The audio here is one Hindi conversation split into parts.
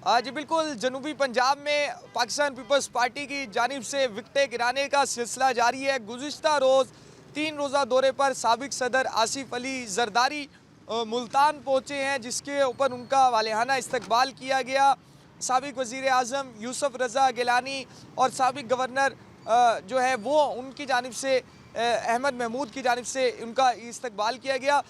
जी बिल्कुल, जनूबी पंजाब में पाकिस्तान पीपल्स पार्टी की जानिब से विकटें गिराने का सिलसिला जारी है। गुज़िश्ता रोज़ 3 रोज़ा दौरे पर साबिक सदर आसिफ अली जरदारी मुल्तान पहुँचे हैं, जिसके ऊपर उनका वालिहाना इस्तकबाल किया गया। साबिक वज़ीर आज़म यूसुफ रज़ा गिलानी और साबिक गवर्नर जो है वो उनकी जानिब से अहमद महमूद की जानिब से उनका इस्तकबाल किया गया,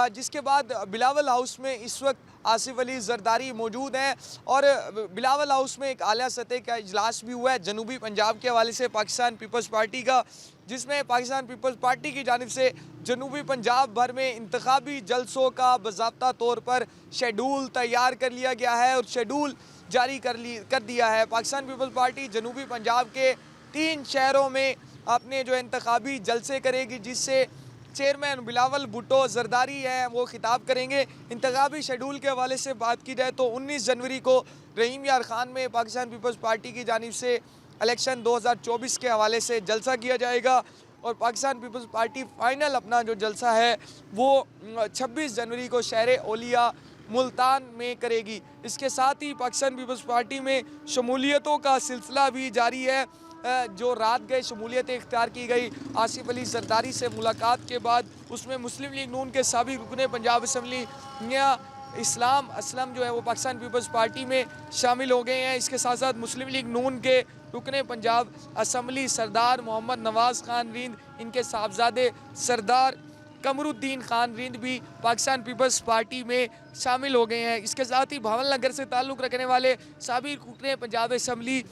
जिसके बाद बिलावल हाउस में इस वक्त आसिफ अली जरदारी मौजूद हैं और बिलावल हाउस में एक आला सतह का इजलास भी हुआ है जनूबी पंजाब के हवाले से पाकिस्तान पीपल्स पार्टी का, जिसमें पाकिस्तान पीपल्स पार्टी की जानिब से जनूबी पंजाब भर में इंतखाबी जलसों का बाज़ाब्ता तौर पर शेड्यूल तैयार कर लिया गया है और शेड्यूल जारी कर दिया है। पाकिस्तान पीपल्स पार्टी जनूबी पंजाब के 3 शहरों में अपने जो इंतखाबी जलसे करेगी, जिससे चेयरमैन बिलावल भुट्टो जरदारी हैं वो खिताब करेंगे। इंतखाबी शेड्यूल के हवाले से बात की जाए तो 19 जनवरी को रहीम यार खान में पाकिस्तान पीपल्स पार्टी की जानिब से इलेक्शन 2024 के हवाले से जलसा किया जाएगा और पाकिस्तान पीपल्स पार्टी फाइनल अपना जो जलसा है वो 26 जनवरी को शहर ओलिया मुल्तान में करेगी। इसके साथ ही पाकिस्तान पीपल्स पार्टी में शमूलियतों का सिलसिला भी जारी है। जो रात गए शमूलियत इख्तियार की गई आसिफ अली जरदारी से मुलाकात के बाद, उसमें मुस्लिम लीग नून के साबिक रुकने पंजाब असम्बली मियां इस्लाम असलम जो है वो पाकिस्तान पीपल्स पार्टी में शामिल हो गए हैं। इसके साथ साथ मुस्लिम लीग नून के रुकने पंजाब असम्बली सरदार मोहम्मद नवाज़ खान रिंद, इनके साहबजादे सरदार कमरुद्दीन खान रिंद भी पाकिस्तान पीपल्स पार्टी में शामिल हो गए हैं। इसके साथ ही भावल नगर से ताल्लुक़ रखने वाले साबिक रुकने पंजाब असम्बली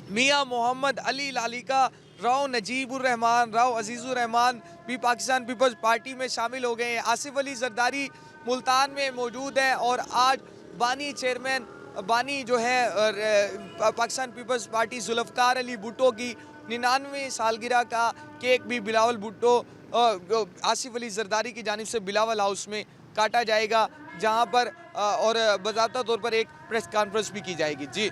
मियां मोहम्मद अली लालिका राव नजीबुर्रहमान राव अजीज़ुर्रहमान भी पाकिस्तान पीपल्स पार्टी में शामिल हो गए हैं। आसिफ अली जरदारी मुल्तान में मौजूद है और आज बानी चेयरमैन बानी जो है पाकिस्तान पीपल्स पार्टी जुल्फ़कार अली भुट्टो की 99वीं सालगिरह का केक भी बिलावल भुट्टो आसिफ अली जरदारी की जानिब से बिलावल हाउस में काटा जाएगा, जहां पर और बाज़ाब्ता तौर पर एक प्रेस कॉन्फ्रेंस भी की जाएगी। जी।